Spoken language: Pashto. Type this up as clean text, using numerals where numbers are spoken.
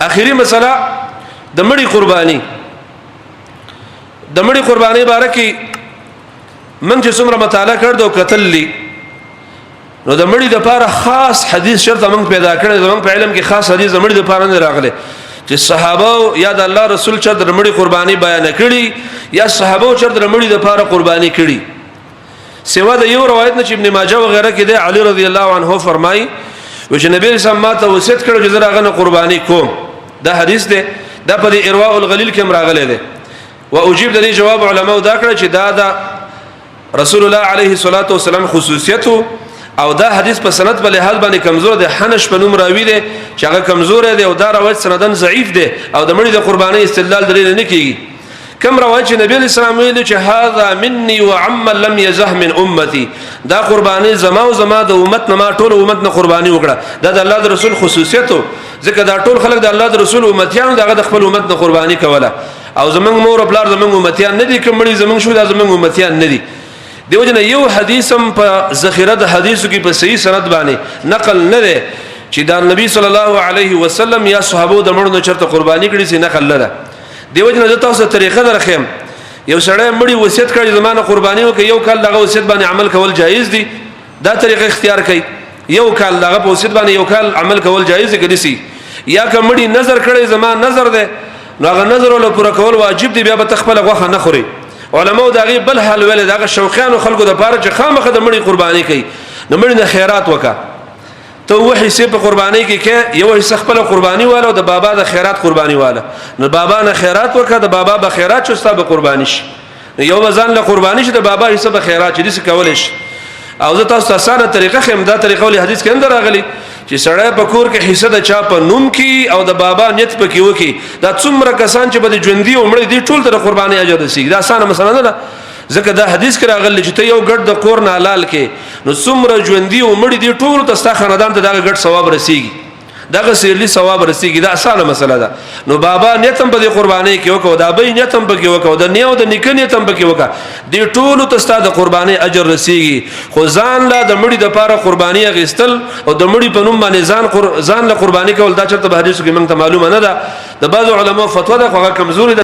اخیری مسله د مړي قرباني بارکی من چې څومره مطالعه کړو کتل لی نو د مړي د لپاره خاص حدیث شرط موږ پیدا کړی زموږ په علم کې خاص حدیث د مړي د لپاره نه راغلی چې صحابه یا د الله رسول چې د مړي قرباني بیان کړي یا صحابه چې د مړي د لپاره قرباني کړي سوا د یو روایت نه چې ابن ماجه وغيرها کې د علي رضی الله عنه فرمایي چې نبی رسول الله ته وصیت کړو چې زراغه قرباني کوم دا حدیث دی دا په ارواء الغلیل کې راغلی دی واجيب د جواب علماء دا کړ چې دا رسول الله عليه الصلاه والسلام خصوصیته او دا حدیث په سند په لحاظ باندې کمزور دی حنش په نوم راوی دی چې هغه کمزور دی او دا روایت سندن ضعیف دی او د مړي د قرباني استدلال درې نه کیږي کوم روایت چې نبی اسلام ویل چې هاذا مني وعم لم يزه من امتي دا قرباني زما او زما د امت نه ما ټول امت نه قرباني وکړه دا د الله د رسول خصوصیته ځکه دا ټول خلک د الله د رسول امتیان دغه د خپل امت نه قرباني کوله او زمنګ مور خپل زمنګ امتیان نه دي کوم مړي زمنګ شو دا زمنګ امتیان نه دي دیو جن یو حدیثم په ذخیره د حدیثو کې په صحیح سند باندې نقل نه ده چې دا نبی صلی الله علیه وسلم یا صحابه د مړو نه چرته قرباني کړي سي نقل نه ده دیو جن تاسو طریقه درخم یو سړی مړي وصیت کړي زمانه قرباني وکي یو کال دغه وصیت باندې عمل کول جایز دي دا طریقه اختیار کړي یو کال دغه وصیت باندې یو کال عمل کول جایز دي کدي یا کمړي نظر کړي زمانه نظر ده نو هغه نظر له پوره کول واجب دي بیا به تخپل غوخه نه خوري علماء دا غي بل حل ول دا شوقیان خلکو د پاره چې خامخه د مړي قرباني کوي نو مړي نه خیرات وکا ته وحي سي په قرباني کې یو حصہ خپل قرباني والا او د بابا د خیرات قرباني والا نو بابا نه خیرات وکا د بابا به خیرات شوستا به قرباني شي یو ځان له قرباني شي د بابا حصہ به خیرات چې دې کول شي او زه تاسو اسانه طریقه خم دا طریقه ول حدیث کې اندر راغلي چې سړی په کور کې حصہ د چا په نوم کې او د بابا نیت پکې وکي دا څومره کسان چې به ژوندۍ عمر دي ټول تر قرباني اجر رسیږي دا اسانه مسله نه ده ځکه دا حدیث کې راغلی چې ته یو ګډ د کور نه حلال کې نو څومره ژوندۍ عمر دي ټول ته ستا خاندان ته دا ګډ ثواب رسیږي دغه سیرلی ثواب رسیږي دا اسانه مسله ده نو بابا نیتم په قرباني کې وکاو دا به نیتم په کې وکاو د نیو د نیک نیتم په کې وکا دې ټول ته ستاسو د قرباني اجر رسیږي خو ځان لا د مړي د پاره قرباني غستل او د مړي په نوم باندې ځان له قرباني کول دا چرته په حدیثو کې موږ ته معلومه نه ده د بعض علماء فتوا ده خو کمزوري